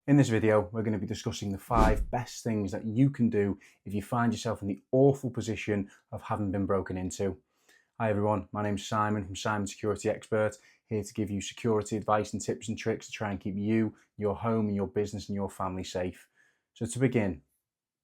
In this video, we're going to be discussing the 5 best things that you can do if you find yourself in the awful position of having been broken into. Hi everyone, my name's Simon from Simon Security Expert, here to give you security advice and tips and tricks to try and keep you, your home and your business and your family safe. So to begin,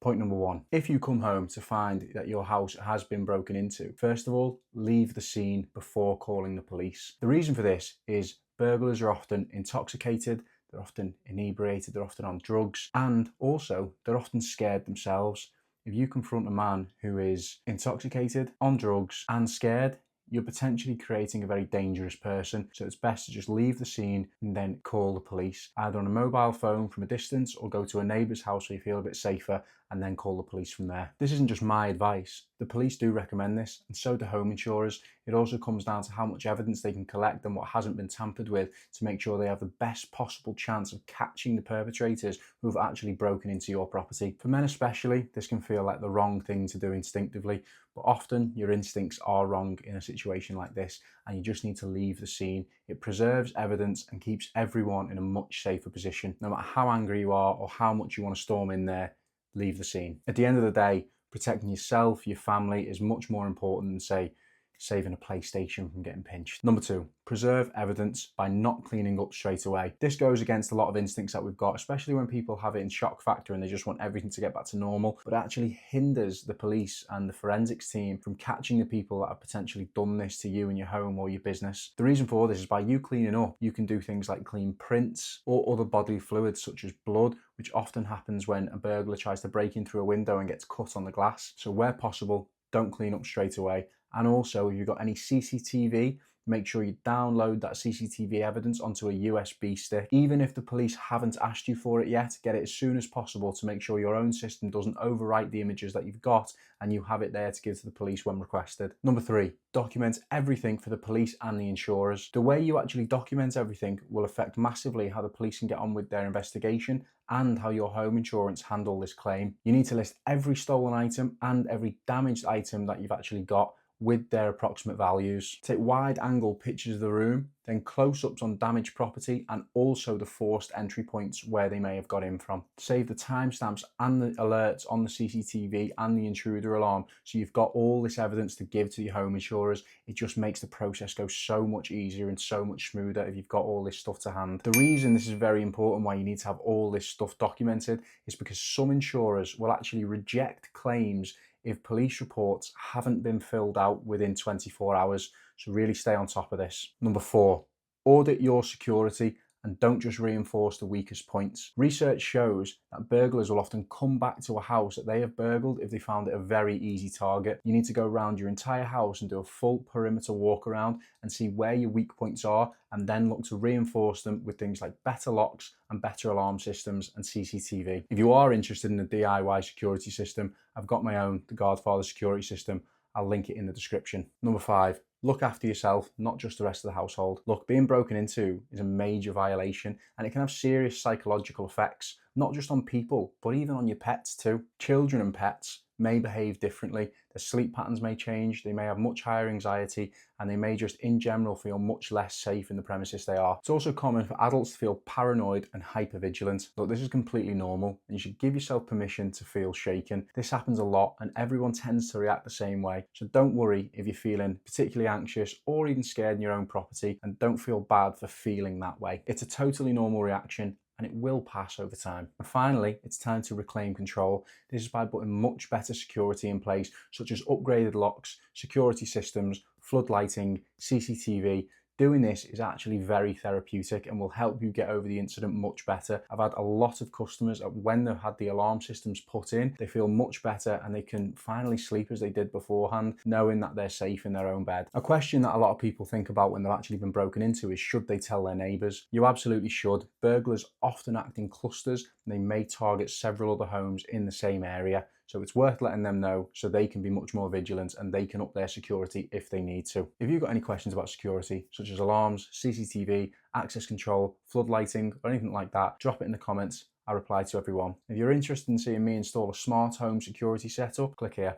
point number 1, if you come home to find that your house has been broken into, first of all, leave the scene before calling the police. The reason for this is burglars are often intoxicated, they're often inebriated, they're often on drugs, and also they're often scared themselves. If you confront a man who is intoxicated, on drugs, and scared, you're potentially creating a very dangerous person. So it's best to just leave the scene and then call the police, either on a mobile phone from a distance or go to a neighbour's house where you feel a bit safer and then call the police from there. This isn't just my advice. The police do recommend this, and so do home insurers. It also comes down to how much evidence they can collect and what hasn't been tampered with to make sure they have the best possible chance of catching the perpetrators who have actually broken into your property. For men especially, this can feel like the wrong thing to do instinctively, but often your instincts are wrong in a situation like this, and you just need to leave the scene. It preserves evidence and keeps everyone in a much safer position. No matter how angry you are or how much you want to storm in there, leave the scene. At the end of the day, protecting yourself, your family is much more important than, say, saving a PlayStation from getting pinched. Number 2, preserve evidence by not cleaning up straight away. This goes against a lot of instincts that we've got, especially when people have it in shock factor and they just want everything to get back to normal, but it actually hinders the police and the forensics team from catching the people that have potentially done this to you and your home or your business. The reason for this is by you cleaning up, you can do things like clean prints or other bodily fluids such as blood, which often happens when a burglar tries to break in through a window and gets cut on the glass. So where possible, don't clean up straight away. And also, if you've got any CCTV, make sure you download that CCTV evidence onto a USB stick. Even if the police haven't asked you for it yet, get it as soon as possible to make sure your own system doesn't overwrite the images that you've got and you have it there to give to the police when requested. Number 3, document everything for the police and the insurers. The way you actually document everything will affect massively how the police can get on with their investigation and how your home insurance handle this claim. You need to list every stolen item and every damaged item that you've actually got with their approximate values. Take wide angle pictures of the room, then close-ups on damaged property and also the forced entry points where they may have got in from. Save the timestamps and the alerts on the CCTV and the intruder alarm, so you've got all this evidence to give to your home insurers. It just makes the process go so much easier and so much smoother if you've got all this stuff to hand. The reason this is very important, why you need to have all this stuff documented, is because some insurers will actually reject claims if police reports haven't been filled out within 24 hours. So really stay on top of this. Number 4, audit your security and don't just reinforce the weakest points. Research shows that burglars will often come back to a house that they have burgled if they found it a very easy target. You need to go around your entire house and do a full perimeter walk around and see where your weak points are, and then look to reinforce them with things like better locks and better alarm systems and CCTV. If you are interested in a DIY security system, I've got my own, the Guardfather Security System. I'll link it in the description. Number 5, look after yourself, not just the rest of the household. Look, being broken into is a major violation and it can have serious psychological effects, not just on people, but even on your pets too. Children and pets may behave differently. Their sleep patterns may change, they may have much higher anxiety, and they may just in general feel much less safe in the premises they are. It's also common for adults to feel paranoid and hypervigilant. Look, this is completely normal and you should give yourself permission to feel shaken. This happens a lot and everyone tends to react the same way. So don't worry if you're feeling particularly anxious or even scared in your own property, and don't feel bad for feeling that way. It's a totally normal reaction and it will pass over time. And finally, it's time to reclaim control. This is by putting much better security in place, such as upgraded locks, security systems, floodlighting, CCTV. Doing this is actually very therapeutic and will help you get over the incident much better. I've had a lot of customers that when they've had the alarm systems put in, they feel much better and they can finally sleep as they did beforehand, knowing that they're safe in their own bed. A question that a lot of people think about when they've actually been broken into is, should they tell their neighbours? You absolutely should. Burglars often act in clusters and they may target several other homes in the same area. So it's worth letting them know so they can be much more vigilant and they can up their security if they need to. If you've got any questions about security, such as alarms, CCTV, access control, floodlighting, or anything like that, drop it in the comments. I reply to everyone. If you're interested in seeing me install a smart home security setup, click here.